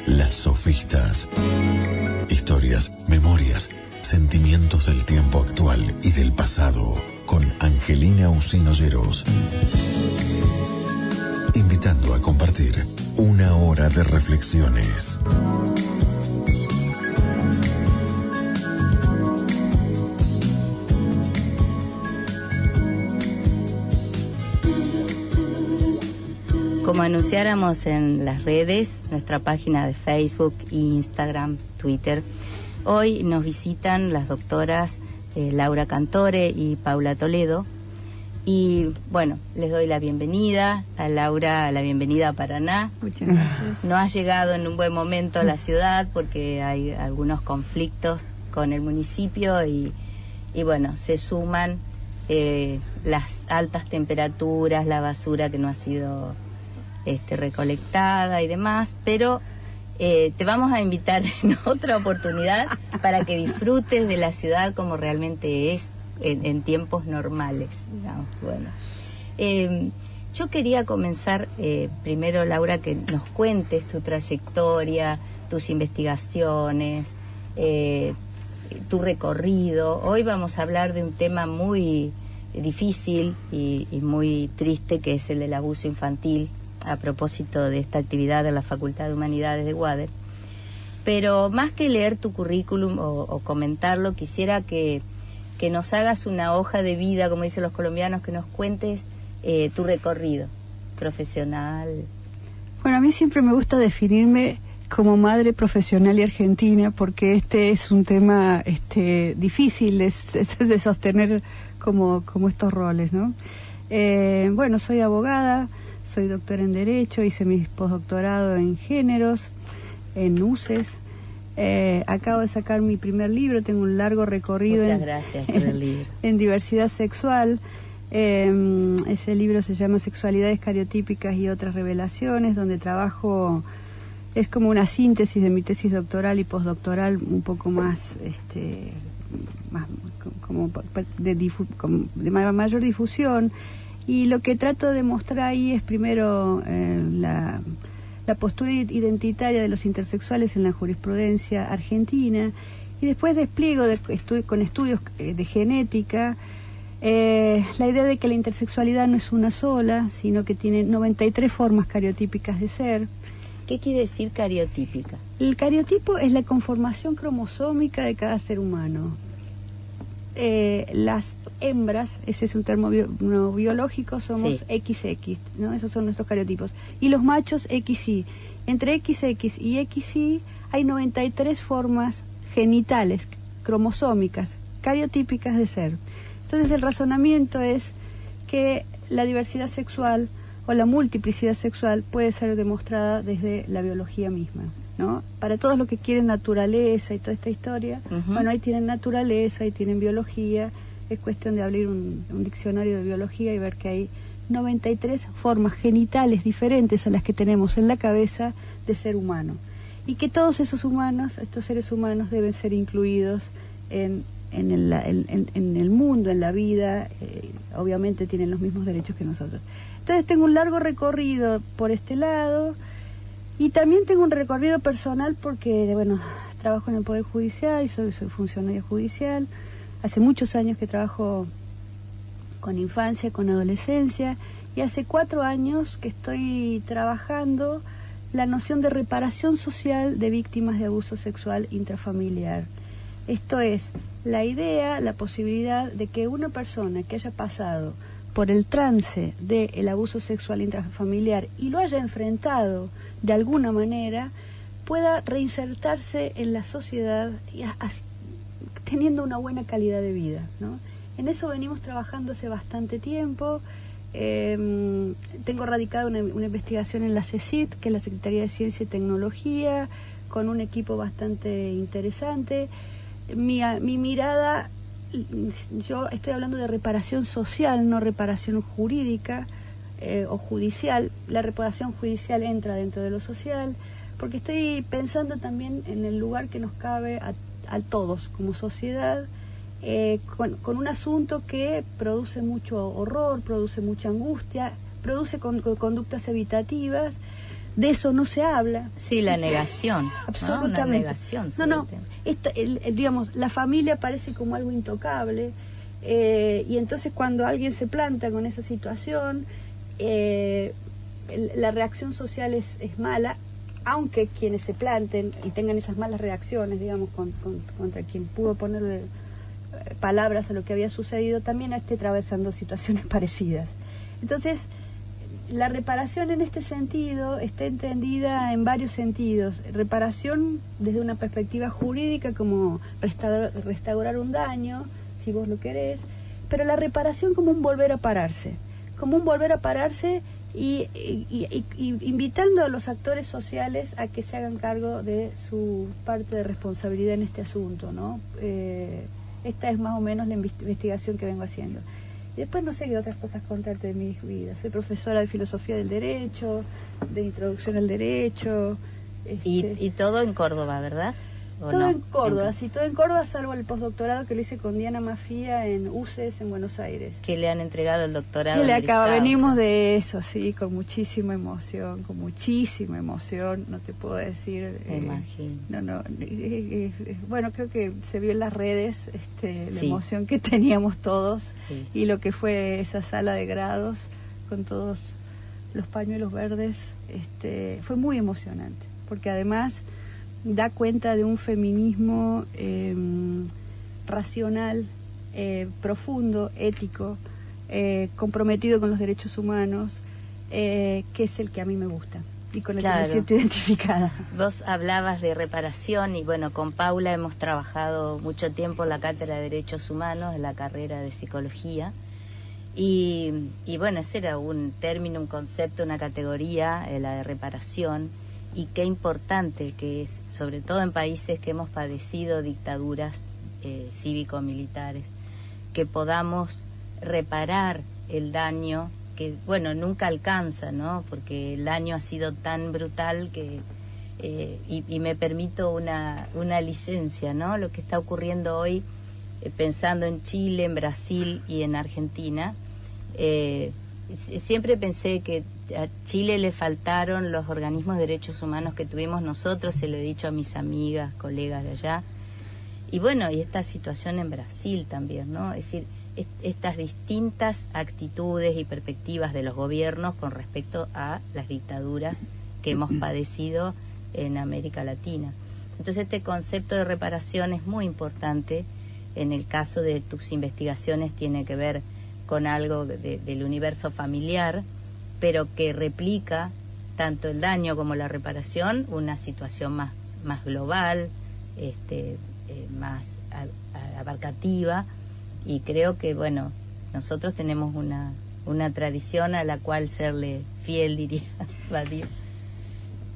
Las Sofistas. Historias, memorias, sentimientos del tiempo actual y del pasado. Con Angelina Usino Lleros. Invitando a compartir una hora de reflexiones. Como anunciáramos en las redes, nuestra página de Facebook, Instagram, Twitter, hoy nos visitan las doctoras Laura Cantore y Paula Toledo. Y bueno, les doy la bienvenida a Laura, la bienvenida a Paraná. Muchas gracias. No ha llegado en un buen momento a la ciudad porque hay algunos conflictos con el municipio y bueno, se suman las altas temperaturas, la basura que no ha sido recolectada y demás, pero te vamos a invitar en otra oportunidad para que disfrutes de la ciudad como realmente es en tiempos normales, digamos. Bueno, yo quería comenzar primero, Laura, que nos cuentes tu trayectoria, tus investigaciones, tu recorrido. Hoy vamos a hablar de un tema muy difícil y muy triste, que es el del abuso infantil, a propósito de esta actividad de la Facultad de Humanidades de UADE. Pero más que leer tu currículum o comentarlo, quisiera que nos hagas una hoja de vida, como dicen los colombianos, que nos cuentes tu recorrido profesional. Bueno, a mí siempre me gusta definirme como madre profesional y argentina, porque este es un tema difícil de sostener como estos roles, ¿no? Bueno, soy abogada, soy doctora en Derecho, hice mi postdoctorado en Géneros, en UCES. Acabo de sacar mi primer libro, tengo un largo recorrido. Muchas gracias por el libro. En diversidad sexual. Ese libro se llama Sexualidades Cariotípicas y otras revelaciones, donde trabajo, es como una síntesis de mi tesis doctoral y postdoctoral, un poco más, más como de mayor difusión. Y lo que trato de mostrar ahí es primero la postura identitaria de los intersexuales en la jurisprudencia argentina, y después despliego con estudios de genética la idea de que la intersexualidad no es una sola, sino que tiene 93 formas cariotípicas de ser. ¿Qué quiere decir cariotípica? El cariotipo es la conformación cromosómica de cada ser humano. Las hembras, ese es un termo biológico, somos sí. XX, ¿no? Esos son nuestros cariotipos. Y los machos XY. Entre XX y XY hay 93 formas genitales, cromosómicas, cariotípicas de ser. Entonces el razonamiento es que la diversidad sexual o la multiplicidad sexual puede ser demostrada desde la biología misma, ¿no? Para todos los que quieren naturaleza y toda esta historia, bueno, ahí tienen naturaleza, ahí tienen biología. Es cuestión de abrir un diccionario de biología y ver que hay 93 formas genitales diferentes a las que tenemos en la cabeza de ser humano, y que todos esos humanos, estos seres humanos, deben ser incluidos en el mundo, en la vida. Obviamente tienen los mismos derechos que nosotros. Entonces tengo un largo recorrido por este lado. Y también tengo un recorrido personal porque, bueno, trabajo en el Poder Judicial y soy funcionaria judicial. Hace muchos años que trabajo con infancia, con adolescencia, y hace 4 años que estoy trabajando la noción de reparación social de víctimas de abuso sexual intrafamiliar. Esto es, la idea, la posibilidad de que una persona que haya pasado por el trance del abuso sexual intrafamiliar y lo haya enfrentado de alguna manera, pueda reinsertarse en la sociedad teniendo una buena calidad de vida, ¿no? En eso venimos trabajando hace bastante tiempo. Tengo radicada una investigación en la CECIT, que es la Secretaría de Ciencia y Tecnología, con un equipo bastante interesante. Mi mirada, yo estoy hablando de reparación social, no reparación jurídica o judicial. La reparación judicial entra dentro de lo social, porque estoy pensando también en el lugar que nos cabe a todos como sociedad, con un asunto que produce mucho horror, produce mucha angustia, produce conductas evitativas, de eso no se habla. Sí, la negación. Absolutamente. ¿No? Una negación sobre el tema. Digamos, la familia parece como algo intocable, y entonces cuando alguien se planta con esa situación, la reacción social es mala, aunque quienes se planten y tengan esas malas reacciones, digamos, contra quien pudo ponerle palabras a lo que había sucedido, también esté atravesando situaciones parecidas. Entonces, la reparación en este sentido está entendida en varios sentidos. Reparación desde una perspectiva jurídica, como restaurar un daño, si vos lo querés, pero la reparación como un volver a pararse, y invitando a los actores sociales a que se hagan cargo de su parte de responsabilidad en este asunto, ¿no? Esta es más o menos la investigación que vengo haciendo. Y después no sé qué otras cosas contarte de mi vida. Soy profesora de filosofía del derecho, de introducción al derecho. Y todo en Córdoba, ¿verdad? Todo no? En Córdoba, sí, todo en Córdoba, salvo el postdoctorado que lo hice con Diana Mafía en UCES, en Buenos Aires. Que le han entregado el doctorado. Que le acaba, venimos de eso, sí, con muchísima emoción, no te puedo decir. Me imagino. Bueno, creo que se vio en las redes la emoción que teníamos todos, y lo que fue esa sala de grados con todos los pañuelos verdes, fue muy emocionante, porque además da cuenta de un feminismo racional, profundo, ético, comprometido con los derechos humanos, que es el que a mí me gusta y con el que me siento identificada. Vos hablabas de reparación y bueno, con Paula hemos trabajado mucho tiempo en la Cátedra de Derechos Humanos, en la carrera de Psicología, y bueno, ese era un término, un concepto, una categoría, la de reparación. Y qué importante que es, sobre todo en países que hemos padecido dictaduras cívico-militares, que podamos reparar el daño que, bueno, nunca alcanza, ¿no? Porque el daño ha sido tan brutal que, y me permito una licencia, ¿no? Lo que está ocurriendo hoy, pensando en Chile, en Brasil y en Argentina, siempre pensé que a Chile le faltaron los organismos de derechos humanos que tuvimos nosotros, se lo he dicho a mis amigas, colegas de allá, y bueno, y esta situación en Brasil también, ¿no? Es decir, estas distintas actitudes y perspectivas de los gobiernos con respecto a las dictaduras que hemos padecido en América Latina. Entonces este concepto de reparación es muy importante. En el caso de tus investigaciones tiene que ver con algo del universo familiar, pero que replica tanto el daño como la reparación, una situación más global, más abarcativa, y creo que, bueno, nosotros tenemos una tradición a la cual serle fiel, diría Badio.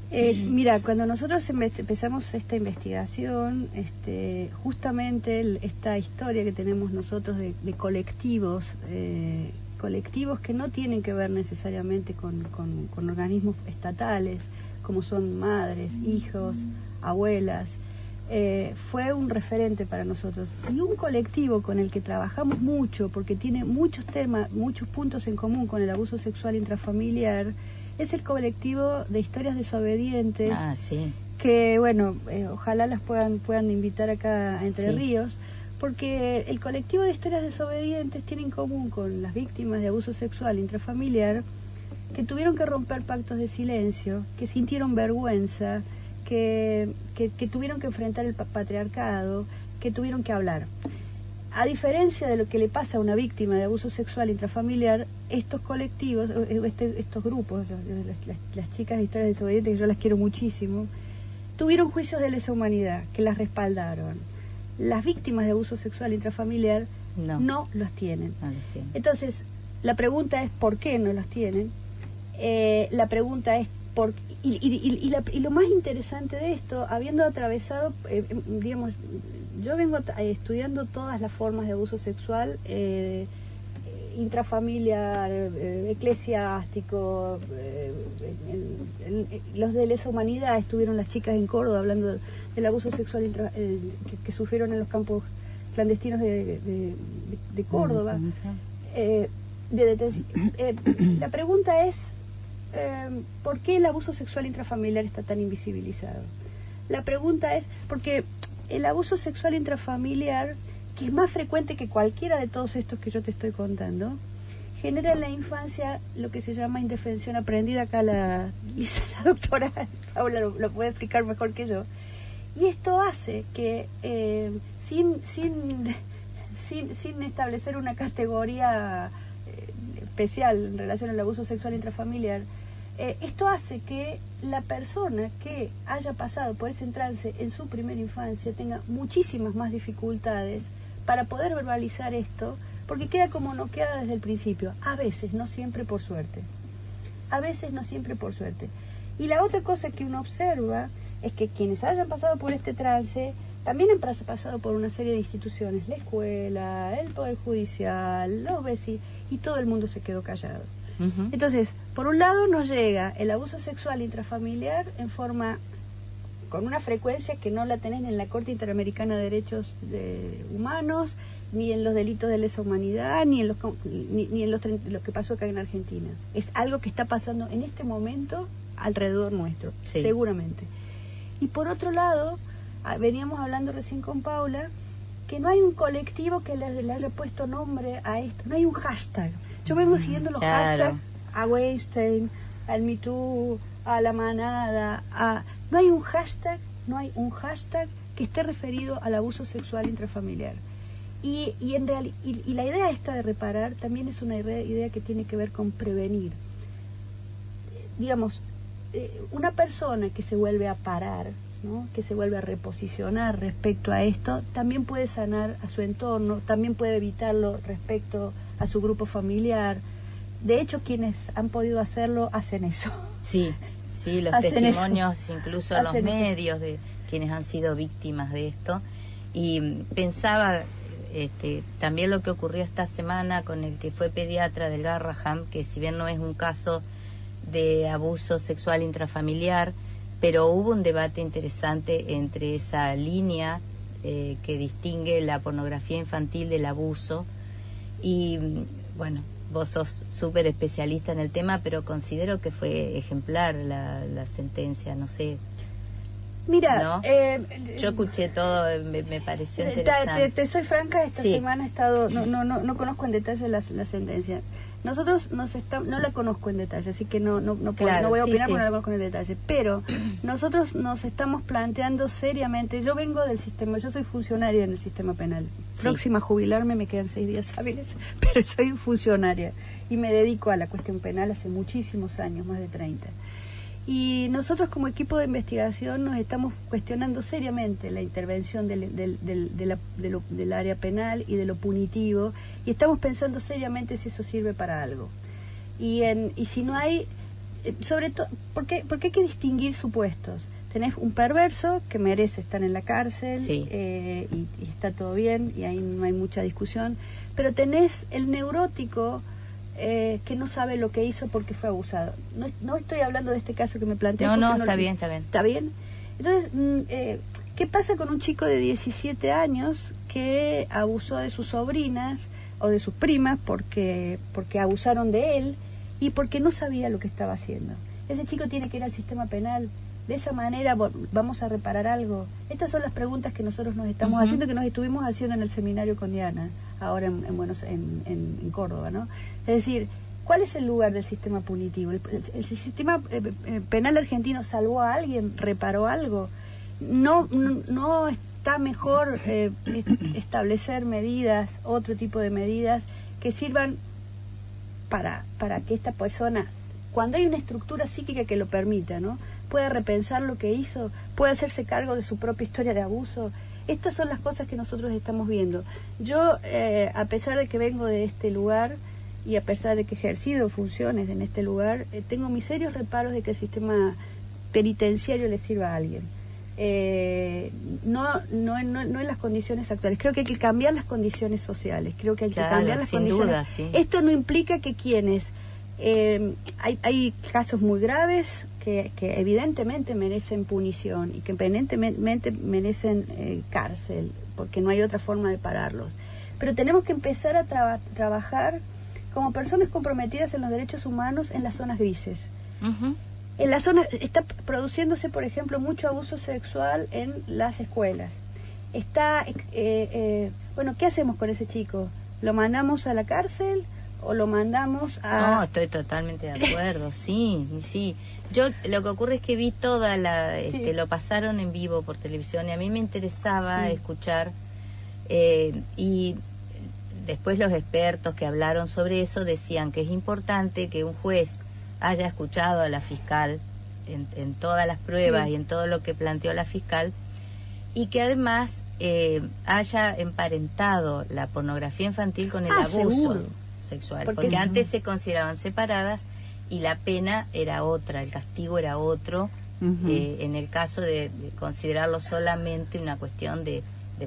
Mira, cuando nosotros empezamos esta investigación, justamente esta historia que tenemos nosotros de colectivos, colectivos que no tienen que ver necesariamente con organismos estatales, como son madres, hijos, abuelas, fue un referente para nosotros. Y un colectivo con el que trabajamos mucho, porque tiene muchos temas, muchos puntos en común con el abuso sexual intrafamiliar, es el colectivo de historias desobedientes, que bueno, ojalá las puedan invitar acá a Entre Ríos, porque el colectivo de historias desobedientes tiene en común con las víctimas de abuso sexual intrafamiliar que tuvieron que romper pactos de silencio, que sintieron vergüenza, que tuvieron que enfrentar el patriarcado, que tuvieron que hablar. A diferencia de lo que le pasa a una víctima de abuso sexual intrafamiliar, estos colectivos, estos grupos, las chicas de historias desobedientes, que yo las quiero muchísimo, tuvieron juicios de lesa humanidad que las respaldaron. Las víctimas de abuso sexual intrafamiliar no los tienen. Entonces, la pregunta es ¿por qué no los tienen? La pregunta es ¿por qué? Y lo más interesante de esto, habiendo atravesado, digamos, yo vengo estudiando todas las formas de abuso sexual, intrafamiliar, eclesiástico, los de lesa humanidad, estuvieron las chicas en Córdoba hablando del abuso sexual que sufrieron en los campos clandestinos de Córdoba, de detención. La pregunta es ¿por qué el abuso sexual intrafamiliar está tan invisibilizado? La pregunta es, porque el abuso sexual intrafamiliar, que es más frecuente que cualquiera de todos estos que yo te estoy contando, genera en la infancia lo que se llama indefensión aprendida. Acá la doctora Paula lo puede explicar mejor que yo. Y esto hace que sin establecer una categoría especial en relación al abuso sexual intrafamiliar, esto hace que la persona que haya pasado por ese trance en su primera infancia tenga muchísimas más dificultades para poder verbalizar esto, porque queda como noqueada desde el principio, a veces, no siempre por suerte. A veces, no siempre por suerte. Y la otra cosa que uno observa es que quienes hayan pasado por este trance también han pasado por una serie de instituciones, la escuela, el Poder Judicial, los vecinos, y todo el mundo se quedó callado. Uh-huh. Entonces, por un lado nos llega el abuso sexual intrafamiliar con una frecuencia que no la tenés ni en la Corte Interamericana de Derechos Humanos, ni en los delitos de lesa humanidad, ni en lo que pasó acá en Argentina. Es algo que está pasando en este momento alrededor nuestro, sí, seguramente. Y por otro lado, veníamos hablando recién con Paula, que no hay un colectivo que le haya puesto nombre a esto, no hay un hashtag. Yo vengo siguiendo los hashtags a Weinstein, al Me Too, a La Manada, no hay un hashtag que esté referido al abuso sexual intrafamiliar. Y la idea esta de reparar también es una idea que tiene que ver con prevenir. Digamos, una persona que se vuelve a parar, ¿no?, que se vuelve a reposicionar respecto a esto, también puede sanar a su entorno, también puede evitarlo respecto a su grupo familiar. De hecho, quienes han podido hacerlo hacen eso. Sí, los testimonios, incluso en los medios de quienes han sido víctimas de esto. Y pensaba también lo que ocurrió esta semana con el que fue pediatra del Garraham, que si bien no es un caso de abuso sexual intrafamiliar, pero hubo un debate interesante entre esa línea que distingue la pornografía infantil del abuso. Y bueno, vos sos súper especialista en el tema, pero considero que fue ejemplar la sentencia, no sé. Mira, ¿no? Yo escuché todo, me pareció interesante. Te soy franca, esta semana he estado, no conozco en detalle la sentencia. Nosotros no la conozco en detalle, así que no voy a opinar porque no la conozco en detalle. Pero nosotros nos estamos planteando seriamente. Yo vengo del sistema, yo soy funcionaria en el sistema penal. Próxima a jubilarme, me quedan 6 días hábiles, pero soy funcionaria y me dedico a la cuestión penal hace muchísimos años, más de 30. Y nosotros como equipo de investigación nos estamos cuestionando seriamente la intervención del área penal y de lo punitivo, y estamos pensando seriamente si eso sirve para algo. Y si no hay, sobre todo, porque hay que distinguir supuestos. Tenés un perverso que merece estar en la cárcel, y está todo bien, y ahí no hay mucha discusión, pero tenés el neurótico que no sabe lo que hizo porque fue abusado. No estoy hablando de este caso que me planteé. No, está bien. ¿Está bien? Entonces, ¿qué pasa con un chico de 17 años que abusó de sus sobrinas o de sus primas porque abusaron de él y porque no sabía lo que estaba haciendo? Ese chico tiene que ir al sistema penal. De esa manera vamos a reparar algo. Estas son las preguntas que nosotros nos estamos haciendo, que nos estuvimos haciendo en el seminario con Diana, ahora en Córdoba, ¿no? Es decir, ¿cuál es el lugar del sistema punitivo? ¿El sistema penal argentino salvó a alguien? ¿Reparó algo? No está mejor establecer medidas, otro tipo de medidas que sirvan para que esta persona, cuando hay una estructura psíquica que lo permita, ¿no?, pueda repensar lo que hizo, pueda hacerse cargo de su propia historia de abuso. Estas son las cosas que nosotros estamos viendo. Yo, a pesar de que vengo de este lugar y a pesar de que he ejercido funciones en este lugar, tengo mis serios reparos de que el sistema penitenciario le sirva a alguien. No en las condiciones actuales. Creo que hay que cambiar las condiciones sociales. Creo que hay que cambiar las condiciones. Duda, sí. Esto no implica que quienes... hay casos muy graves que evidentemente merecen punición y que evidentemente merecen cárcel, porque no hay otra forma de pararlos. Pero tenemos que empezar a trabajar como personas comprometidas en los derechos humanos en las zonas grises. En la zona está produciéndose, por ejemplo, mucho abuso sexual en las escuelas. Bueno, ¿qué hacemos con ese chico? ¿Lo mandamos a la cárcel o lo mandamos a...? No, estoy totalmente de acuerdo, sí. Yo lo que ocurre es que vi toda lo pasaron en vivo por televisión y a mí me interesaba escuchar y después los expertos que hablaron sobre eso decían que es importante que un juez haya escuchado a la fiscal en todas las pruebas y en todo lo que planteó la fiscal y que además haya emparentado la pornografía infantil con el abuso sexual, porque antes se consideraban separadas y la pena era otra, el castigo era otro, en el caso de considerarlo solamente una cuestión de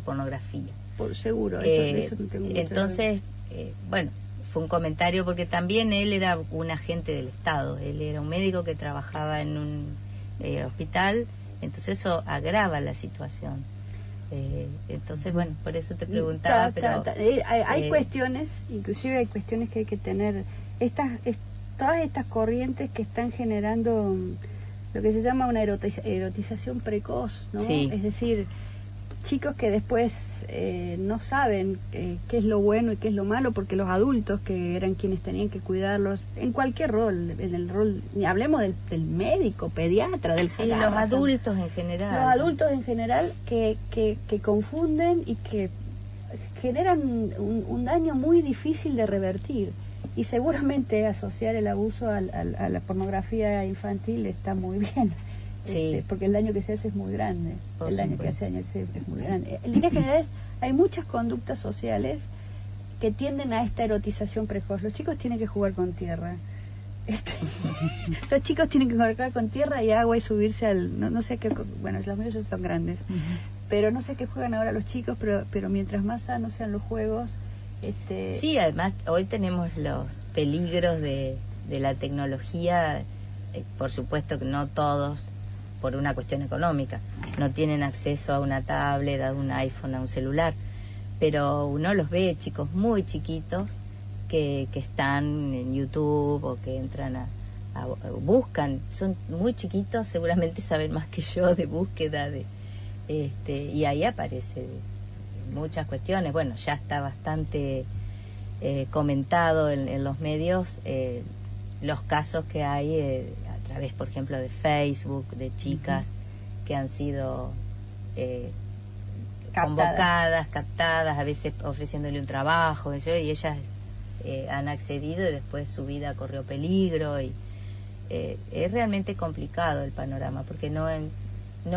pornografía. Por seguro, eso no tengo mucha entonces, bueno, fue un comentario porque también él era un agente del Estado, él era un médico que trabajaba en un hospital, entonces eso agrava la situación. Entonces, bueno, por eso te preguntaba, pero... Hay cuestiones, inclusive hay cuestiones que hay que tener, todas estas corrientes que están generando lo que se llama una erotización precoz, ¿no? Sí. Es decir, chicos que después no saben qué es lo bueno y qué es lo malo, porque los adultos, que eran quienes tenían que cuidarlos, en cualquier rol, en el rol, ni hablemos del médico, pediatra, del sí, los adultos en general. Los adultos en general que confunden y que generan un daño muy difícil de revertir. Y seguramente asociar el abuso a la pornografía infantil está muy bien. Sí. Porque el daño que se hace es muy grande. Por el daño supuesto. que hace daño es muy grande. En líneas generales, hay muchas conductas sociales que tienden a esta erotización precoz. Los chicos tienen que jugar con tierra. Los chicos tienen que jugar con tierra y agua y subirse al... No sé qué... Bueno, los míos ya son grandes. Pero no sé qué juegan ahora los chicos, pero mientras más sanos sean los juegos... Sí, además hoy tenemos los peligros de la tecnología. Por supuesto que no todos, por una cuestión económica, no tienen acceso a una tablet, a un iPhone, a un celular, pero uno los ve, chicos muy chiquitos que están en YouTube o que entran buscan, son muy chiquitos, seguramente saben más que yo de búsqueda y ahí aparece muchas cuestiones. Bueno, ya está bastante comentado en los medios los casos que hay a través, por ejemplo, de Facebook, de chicas que han sido convocadas, captadas, a veces ofreciéndole un trabajo, y ellas han accedido y después su vida corrió peligro. Y es realmente complicado el panorama, porque no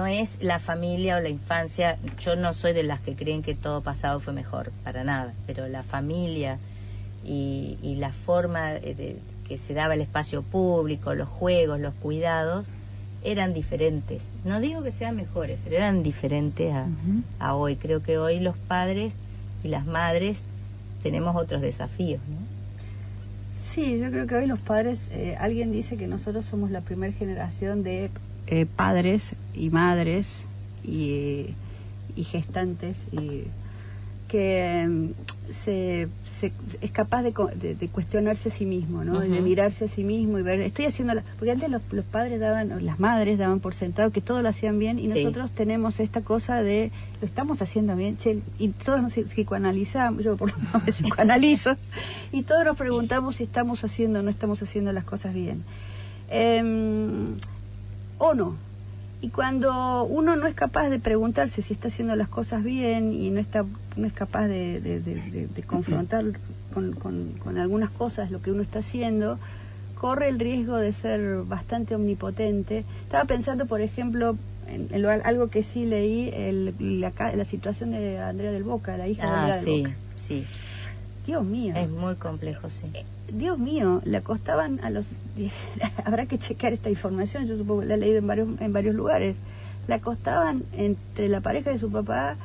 es la familia o la infancia. Yo no soy de las que creen que todo pasado fue mejor, para nada, pero la familia y la forma que se daba el espacio público, los juegos, los cuidados, eran diferentes. No digo que sean mejores, pero eran diferentes a hoy. Creo que hoy los padres y las madres tenemos otros desafíos, ¿no? Sí, yo creo que hoy los padres, alguien dice que nosotros somos la primera generación de padres y madres y gestantes y que es capaz de cuestionarse a sí mismo, ¿no? De mirarse a sí mismo y ver, estoy haciendo porque antes los padres las madres daban por sentado que todo lo hacían bien, y nosotros tenemos esta cosa de lo estamos haciendo bien, y todos nos psicoanalizamos, yo por lo menos me psicoanalizo, y todos nos preguntamos si estamos haciendo o no estamos haciendo las cosas bien, o no. Y cuando uno no es capaz de preguntarse si está haciendo las cosas bien y no es capaz de confrontar con algunas cosas lo que uno está haciendo, corre el riesgo de ser bastante omnipotente. Estaba pensando, por ejemplo, en algo que sí leí, la situación de Andrea del Boca, la hija de Andrea del Boca. Sí. Dios mío. Es muy complejo, sí. Dios mío, le acostaban a los... Habrá que checar esta información, yo supongo que la he leído en varios lugares. Le acostaban entre la pareja de su papá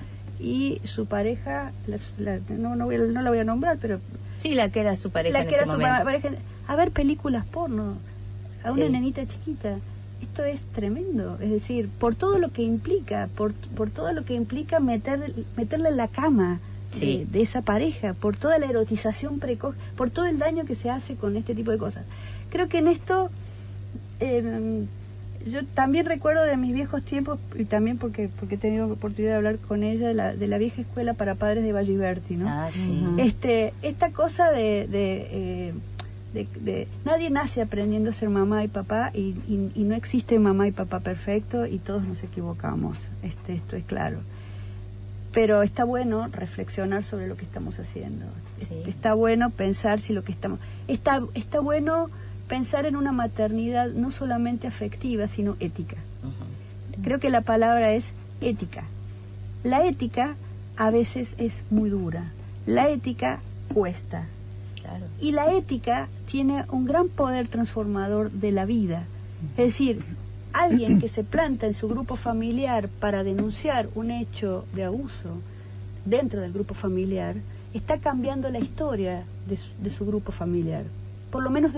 y su pareja, no la voy a nombrar, pero... Sí, la que era su pareja en ese momento. Pareja, a ver películas porno, a una nenita chiquita. Esto es tremendo, es decir, por todo lo que implica, por todo lo que implica meterle en la cama de esa pareja, por toda la erotización precoz, por todo el daño que se hace con este tipo de cosas. Creo que en esto yo también recuerdo de mis viejos tiempos, y también porque he tenido oportunidad de hablar con ella, de la vieja escuela para padres de Valliberti, ¿no? Ah, sí. Esta cosa de nadie nace aprendiendo a ser mamá y papá, y no existe mamá y papá perfecto, y todos nos equivocamos, esto es claro. Pero está bueno reflexionar sobre lo que estamos haciendo. Sí. Está bueno pensar si lo que estamos... Está bueno pensar en una maternidad no solamente afectiva, sino ética. Creo que la palabra es ética. La ética a veces es muy dura. La ética cuesta. Claro. Y la ética tiene un gran poder transformador de la vida. Es decir, alguien que se planta en su grupo familiar para denunciar un hecho de abuso dentro del grupo familiar, está cambiando la historia de su grupo familiar. Por lo menos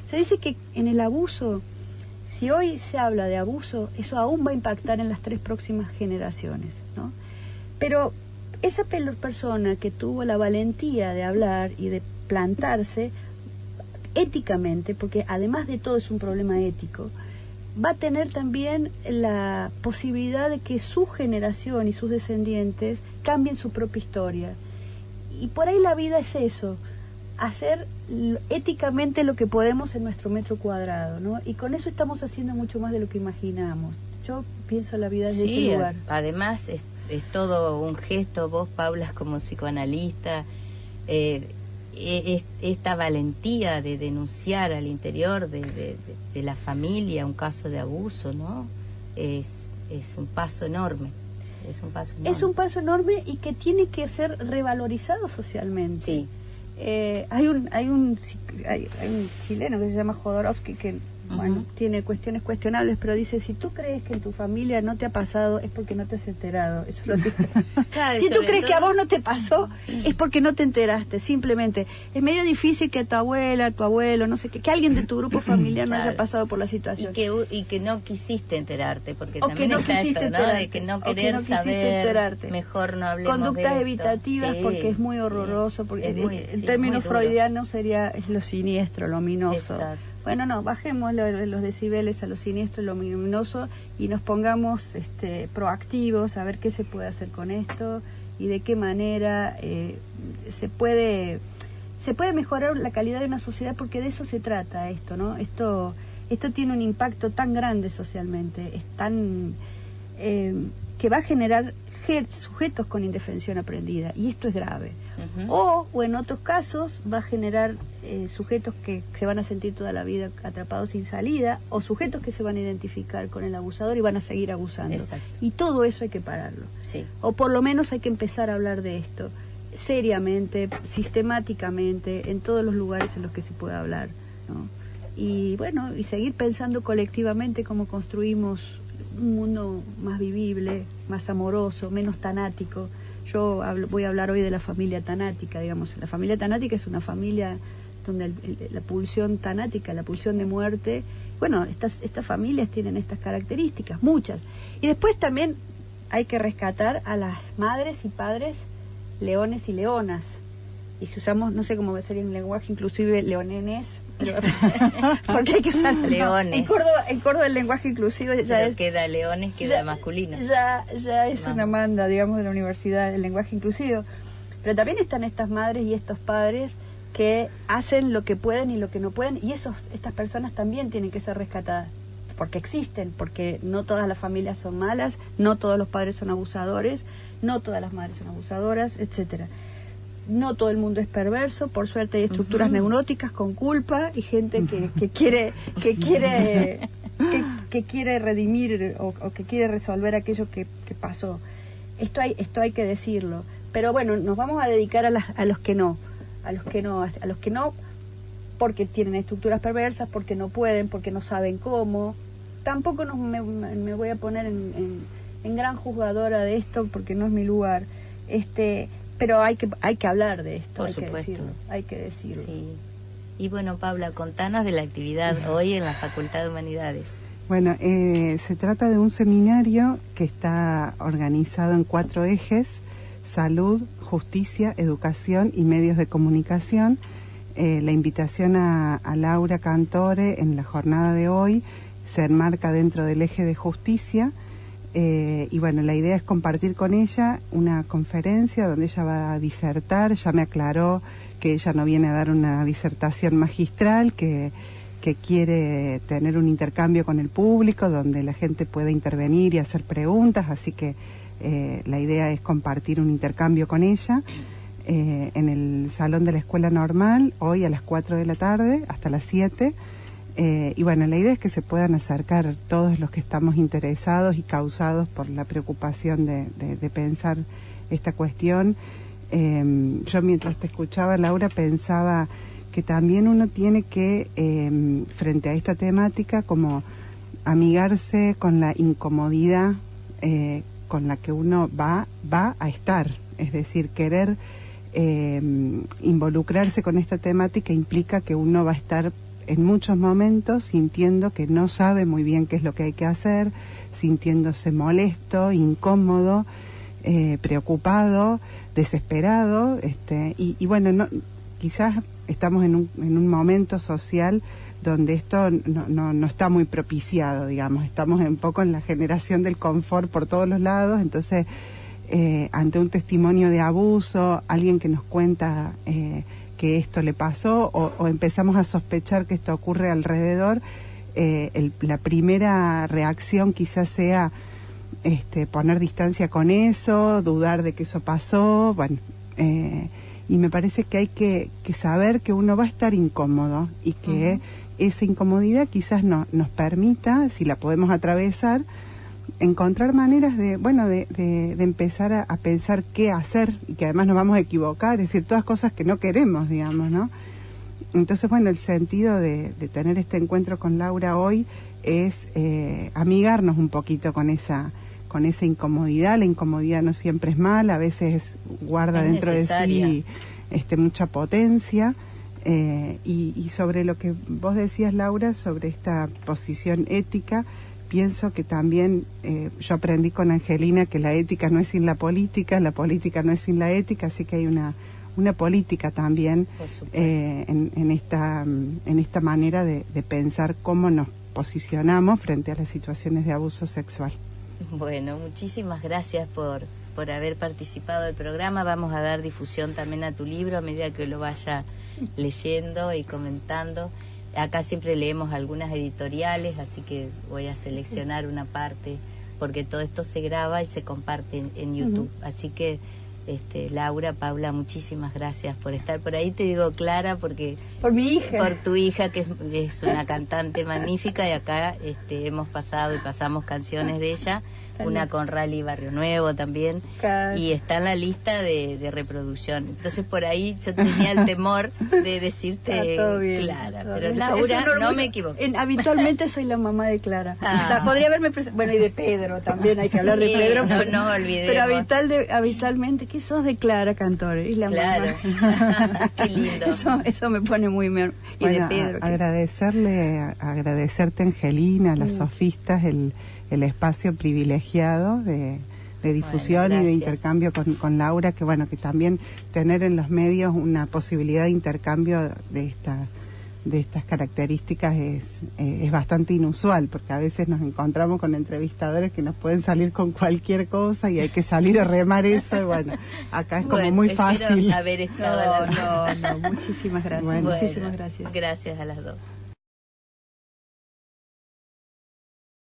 se dice que en el abuso, si hoy se habla de abuso, eso aún va a impactar en las 3 próximas generaciones, ¿no? Pero esa persona que tuvo la valentía de hablar y de plantarse éticamente, porque además de todo es un problema ético, va a tener también la posibilidad de que su generación y sus descendientes cambien su propia historia. Y por ahí la vida es eso, hacer éticamente lo que podemos en nuestro metro cuadrado, ¿no? Y con eso estamos haciendo mucho más de lo que imaginamos. Yo pienso la vida desde ese lugar. Además es todo un gesto. Vos, Paula, como psicoanalista, esta valentía de denunciar al interior de la familia un caso de abuso, ¿no? Es un paso enorme. Es un paso enorme y que tiene que ser revalorizado socialmente. Sí. Hay un chileno que se llama Jodorowsky que bueno, tiene cuestiones cuestionables, pero dice, si tú crees que en tu familia no te ha pasado, es porque no te has enterado. Eso lo dice. Claro, si tú crees que a vos no te pasó, es porque no te enteraste, simplemente. Es medio difícil que a tu abuela, a tu abuelo, no sé qué, que alguien de tu grupo familiar no haya pasado por la situación. Y que no quisiste enterarte, porque o también que no está quisiste esto, ¿no? De que no querer saber, enterarte. Mejor no hablemos conductas de evitativas, porque es muy horroroso, porque en términos freudianos es lo siniestro, lo ominoso. Exacto. Bueno, no, bajemos los decibeles a lo siniestro y lo luminoso y nos pongamos proactivos a ver qué se puede hacer con esto y de qué manera se puede mejorar la calidad de una sociedad, porque de eso se trata esto, ¿no? Esto tiene un impacto tan grande socialmente, es tan que va a generar sujetos con indefensión aprendida, y esto es grave. O en otros casos va a generar sujetos que se van a sentir toda la vida atrapados sin salida, o sujetos que se van a identificar con el abusador y van a seguir abusando. Exacto. Y todo eso hay que pararlo. Sí. O por lo menos hay que empezar a hablar de esto seriamente, sistemáticamente, en todos los lugares en los que se pueda hablar, ¿no? Y bueno, y seguir pensando colectivamente cómo construimos un mundo más vivible, más amoroso, menos tanático. Yo voy a hablar hoy de la familia tanática, digamos. La familia tanática es una familia donde la pulsión tanática, la pulsión de muerte, bueno, estas familias tienen estas características, muchas. Y después también hay que rescatar a las madres y padres leones y leonas. Y si usamos, no sé cómo sería un lenguaje inclusive, leonenes, pero, porque hay que usar leones. En Córdoba el lenguaje inclusivo ya es, queda leones, queda masculino. Ya es una manda, digamos, de la universidad del lenguaje inclusivo. Pero también están estas madres y estos padres que hacen lo que pueden y lo que no pueden, y estas personas también tienen que ser rescatadas, porque existen, porque no todas las familias son malas, no todos los padres son abusadores, no todas las madres son abusadoras, etcétera. No todo el mundo es perverso, por suerte hay estructuras neuróticas con culpa y gente que quiere redimir o que quiere resolver aquello que pasó. Esto hay que decirlo. Pero bueno, nos vamos a dedicar a los que no, porque tienen estructuras perversas, porque no pueden, porque no saben cómo. Tampoco me voy a poner en gran juzgadora de esto, porque no es mi lugar. Pero hay que hablar de esto, hay que decirlo. Sí. Y bueno, Paula, contanos de la actividad hoy en la Facultad de Humanidades. Bueno, se trata de un seminario que está organizado en 4 ejes: salud, justicia, educación y medios de comunicación. La invitación a Laura Cantore en la jornada de hoy se enmarca dentro del eje de justicia. Y bueno, la idea es compartir con ella una conferencia donde ella va a disertar. Ya me aclaró que ella no viene a dar una disertación magistral, que quiere tener un intercambio con el público donde la gente pueda intervenir y hacer preguntas, así que la idea es compartir un intercambio con ella en el salón de la Escuela Normal, hoy a las 4 de la tarde hasta las 7. Y bueno, la idea es que se puedan acercar todos los que estamos interesados y causados por la preocupación de pensar esta cuestión. Yo mientras te escuchaba, Laura, pensaba que también uno tiene que, frente a esta temática, como amigarse con la incomodidad con la que uno va a estar. Es decir, querer involucrarse con esta temática implica que uno va a estar en muchos momentos sintiendo que no sabe muy bien qué es lo que hay que hacer, sintiéndose molesto, incómodo, preocupado, desesperado, y bueno, no, quizás estamos en un momento social donde esto no está muy propiciado, digamos, estamos un poco en la generación del confort por todos los lados, entonces ante un testimonio de abuso, alguien que nos cuenta que esto le pasó o empezamos a sospechar que esto ocurre alrededor, la primera reacción quizás sea poner distancia con eso, dudar de que eso pasó, bueno, y me parece que hay que saber que uno va a estar incómodo y que esa incomodidad quizás nos permita, si la podemos atravesar, encontrar maneras de empezar a pensar qué hacer y que además nos vamos a equivocar, es decir, todas cosas que no queremos, digamos, ¿no? Entonces, bueno, el sentido de tener este encuentro con Laura hoy es amigarnos un poquito con esa incomodidad. La incomodidad no siempre es mala, a veces guarda dentro necesaria de sí mucha potencia. Y sobre lo que vos decías, Laura, sobre esta posición ética, pienso que también yo aprendí con Angelina que la ética no es sin la política no es sin la ética, así que hay una política también en esta manera de pensar cómo nos posicionamos frente a las situaciones de abuso sexual. Bueno, muchísimas gracias por haber participado del programa. Vamos a dar difusión también a tu libro a medida que lo vaya leyendo y comentando. Acá siempre leemos algunas editoriales, así que voy a seleccionar una parte, porque todo esto se graba y se comparte en YouTube. Así que, Laura, Paula, muchísimas gracias por estar por ahí. Te digo Clara porque... Por mi hija. Por tu hija, que es una cantante magnífica, y acá hemos pasado y pasamos canciones de ella. Una con Rally Barrio Nuevo también, y está en la lista de reproducción. Entonces por ahí yo tenía el temor de decirte Clara, pero Laura, no me equivoco. Habitualmente soy la mamá de Clara. Podría haberme bueno, y de Pedro también, hay que hablar de Pedro. No nos olvidemos. Pero habitualmente, ¿qué sos de Clara, Cantore? Y la mamá. Qué lindo. Eso me pone muy... Y bueno, de Pedro. agradecerte, Angelina, a las sofistas, el espacio privilegiado de difusión y de intercambio con Laura, que bueno, que también tener en los medios una posibilidad de intercambio de estas características es bastante inusual, porque a veces nos encontramos con entrevistadores que nos pueden salir con cualquier cosa y hay que salir a remar eso, y bueno, acá es como muy fácil. Haber estado no, muchísimas gracias. Bueno, muchísimas gracias. Gracias a las dos.